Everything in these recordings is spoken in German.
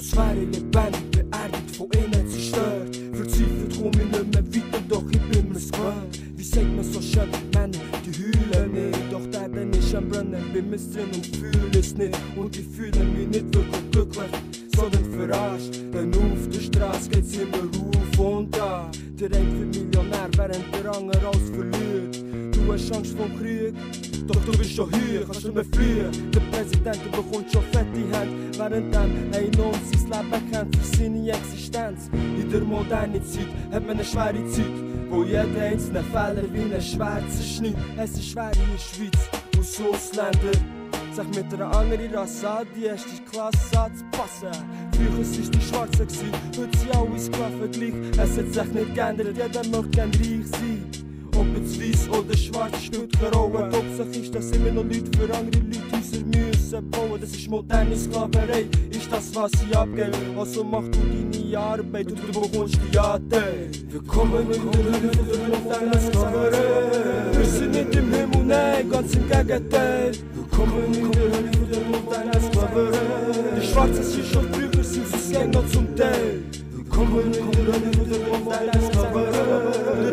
Atmosphäre lebendig, beerdigt, von innen zerstört. Verzweifelt komm ich nicht mehr weiter, doch ich bin mir's gewöhnt. Wie sagt man so schön, Männer, die heulen nicht. Doch der Erde ist am Brennen, bin mir's drin und fühle es nicht. Und ich fühle mich nicht wirklich glücklich, sondern verarscht. Denn auf der Straße geht's immer auf und ab. Der eine wird Millionär, während der andere alles verliert. Du hast Angst vor Krieg, doch du bist schon hier, kannst nicht mehr fliehen. Der Präsident bekommt schon fette Hände, während ein Enorm sein Leben kennt für seine Existenz. In der modernen Zeit hat man eine schwere Zeit, wo jeder einzelne Fehler wie ein Schwert zerschneidet. Es ist schwer in der Schweiz, aus Ausländern sich mit einer anderen Rasse an die erste Klasse anzupassen. Früher waren die Schwarzen, heute sind alle Sklaven gleich. Es hat sich nicht geändert, jeder möchte gern reich sein. Ob jetzt weiss oder schwarz, spielt keine Rolle. Die Hauptsache ist, dass immer noch Leute für andere Leute Häuser müssen bauen. Das ist moderne Sklaverei, ist das, was sie abgeben. Also mach du deine Arbeit und du bekommst die Anteil. Willkommen in der Hölle der modernen Sklaverei. Wir sind nicht im Himmel, nein, ganz im Gegenteil. Willkommen in der Hölle der modernen Sklaverei. Die Schwarzen sind schon früher, sind sie Gänger zum Teil. Willkommen in der Hölle der modernen Sklaverei.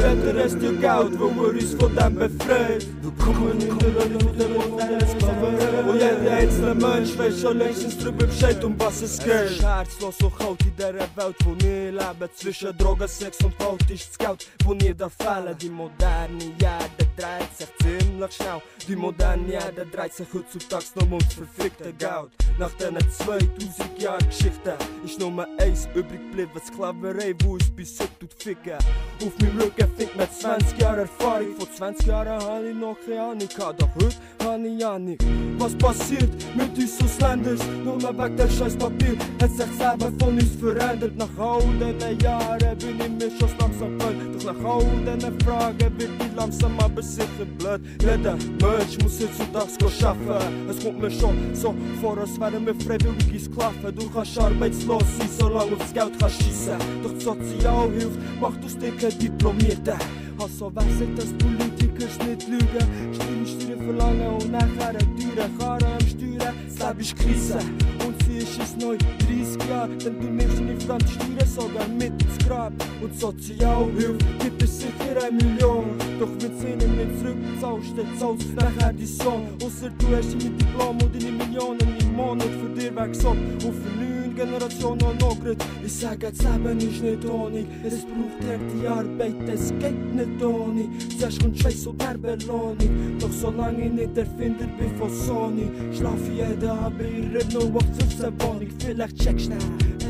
Der Rest der Geld, wo wir uns von dem befreit. Willkommen in der Hölle der modernen Sklaverei. Wo jeder einzelne Mensch weiß schon längstens drüber Bescheid, um was es geht. Es ist herzlos so kalt in dieser Welt, wo wir leben. Zwischen Drogen, Sex und Gold ist das Geld, wo nie darf fehlen. Die moderne Erde dreht sich ziemlich schnell. Die moderne Erde dreht sich heutzutage nur ums verfickte Geld. Nach diesen 2000 Jahren Geschichte ist nur eins übrig geblieben: Sklaverei, wo es bis heute ficken. Auf meinem Rücken findet man 20 Jahre Erfahrung. Vor 20 Jahren hatte ich noch keine Ahnung, doch heute habe ich Ahnung. Was passiert mit uns Ausländern? Nur wegen der scheiß Papier hat sich das Leben von uns verändert. Nach all diesen Jahren bin ich mir schon langsam gewöhnt. Doch nach all diesen Fragen wird ich langsam aber sicher blöd. Jeder Mensch muss heutzutage arbeiten. Es kommt mir schon so vor, als wären wir freiwillige Sklaven. Du kannst arbeitslos sein, solange aufs Geld kannst schiessen. Doch die Sozialhilfe macht aus dir kein Diplomierten. Also weiss ich, dass Politiker nicht lügen. Steuern verlangen und nachher eine teure Karre am Steuern. Das Leben ist Krise und sie ist es neu 30 Jahre. Denn du nimmst deine fremde Steuern sogar mit ins Grab. Und Sozialhilfe gibt es sicher 1 Million. Doch wenn sie nicht zurückzahlst, dann zahlst du nachher die Sohn. Ausser du hast deine Diplom und deine Millionen im Monat für dir weggesorgt. Und für 9 Generationen noch grad. Ich sage, das Leben ist nicht ohne. Es braucht harte Arbeit, es geht nicht ohne. Zuerst kommt Schweiß und der Belohnung. Doch solange ich nicht Erfinder bin von Sony, schlaf ich jeden Abend in ihrer 0815 Wohnung. Vielleicht checkst du nicht,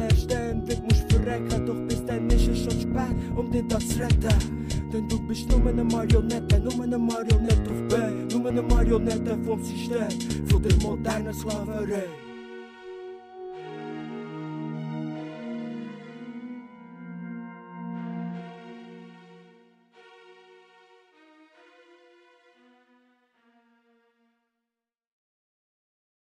erst dann musst du verrecken. Doch bis dann ist es schon spät, um dich da zu retten. Denn du bist nur eine Marionette auf B. Nur eine Marionette vom System, von der modernen Sklaverei.